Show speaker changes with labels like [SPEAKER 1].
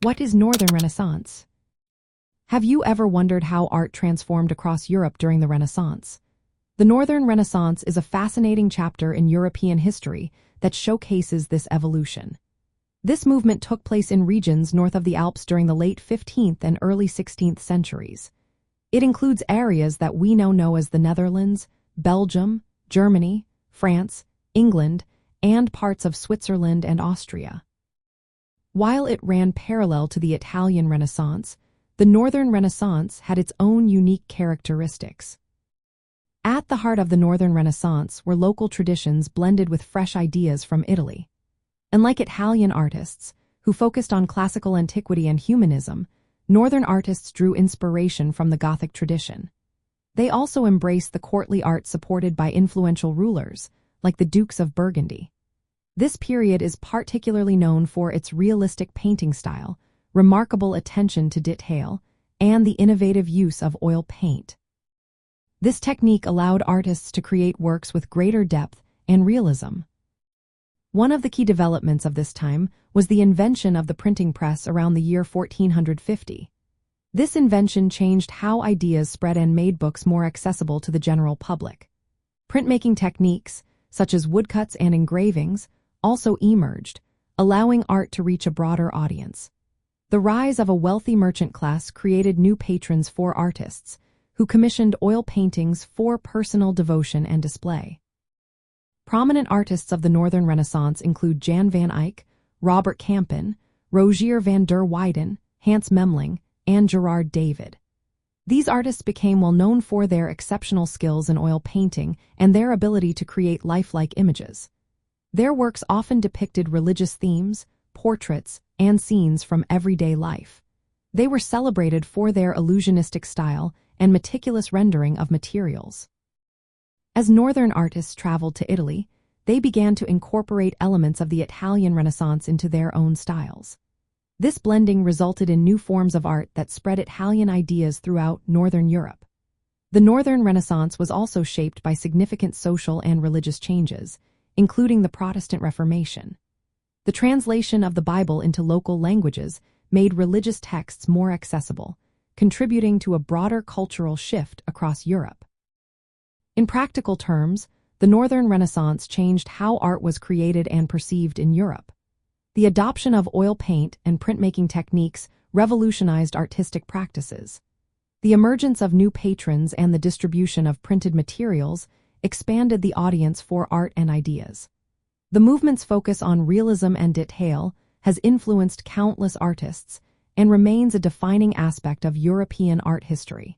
[SPEAKER 1] What is Northern Renaissance? Have you ever wondered how art transformed across Europe during the Renaissance? The Northern Renaissance is a fascinating chapter in European history that showcases this evolution. This movement took place in regions north of the Alps during the late 15th and early 16th centuries. It includes areas that we now know as the Netherlands, Belgium, Germany, France, England, and parts of Switzerland and Austria. While it ran parallel to the Italian Renaissance, the Northern Renaissance had its own unique characteristics. At the heart of the Northern Renaissance were local traditions blended with fresh ideas from Italy. Unlike Italian artists, who focused on classical antiquity and humanism, Northern artists drew inspiration from the Gothic tradition. They also embraced the courtly art supported by influential rulers, like the Dukes of Burgundy. This period is particularly known for its realistic painting style, remarkable attention to detail, and the innovative use of oil paint. This technique allowed artists to create works with greater depth and realism. One of the key developments of this time was the invention of the printing press around the year 1450. This invention changed how ideas spread and made books more accessible to the general public. Printmaking techniques, such as woodcuts and engravings, also emerged, allowing art to reach a broader audience. The rise of a wealthy merchant class created new patrons for artists, who commissioned oil paintings for personal devotion and display. Prominent artists of the Northern Renaissance include Jan van Eyck, Robert Campin, Rogier van der Weyden, Hans Memling, and Gerard David. These artists became well known for their exceptional skills in oil painting and their ability to create lifelike images. Their works often depicted religious themes, portraits, and scenes from everyday life. They were celebrated for their illusionistic style and meticulous rendering of materials. As Northern artists traveled to Italy, they began to incorporate elements of the Italian Renaissance into their own styles. This blending resulted in new forms of art that spread Italian ideas throughout Northern Europe. The Northern Renaissance was also shaped by significant social and religious changes, including the Protestant Reformation. The translation of the Bible into local languages made religious texts more accessible, contributing to a broader cultural shift across Europe. In practical terms, the Northern Renaissance changed how art was created and perceived in Europe. The adoption of oil paint and printmaking techniques revolutionized artistic practices. The emergence of new patrons and the distribution of printed materials expanded the audience for art and ideas. The movement's focus on realism and detail has influenced countless artists and remains a defining aspect of European art history.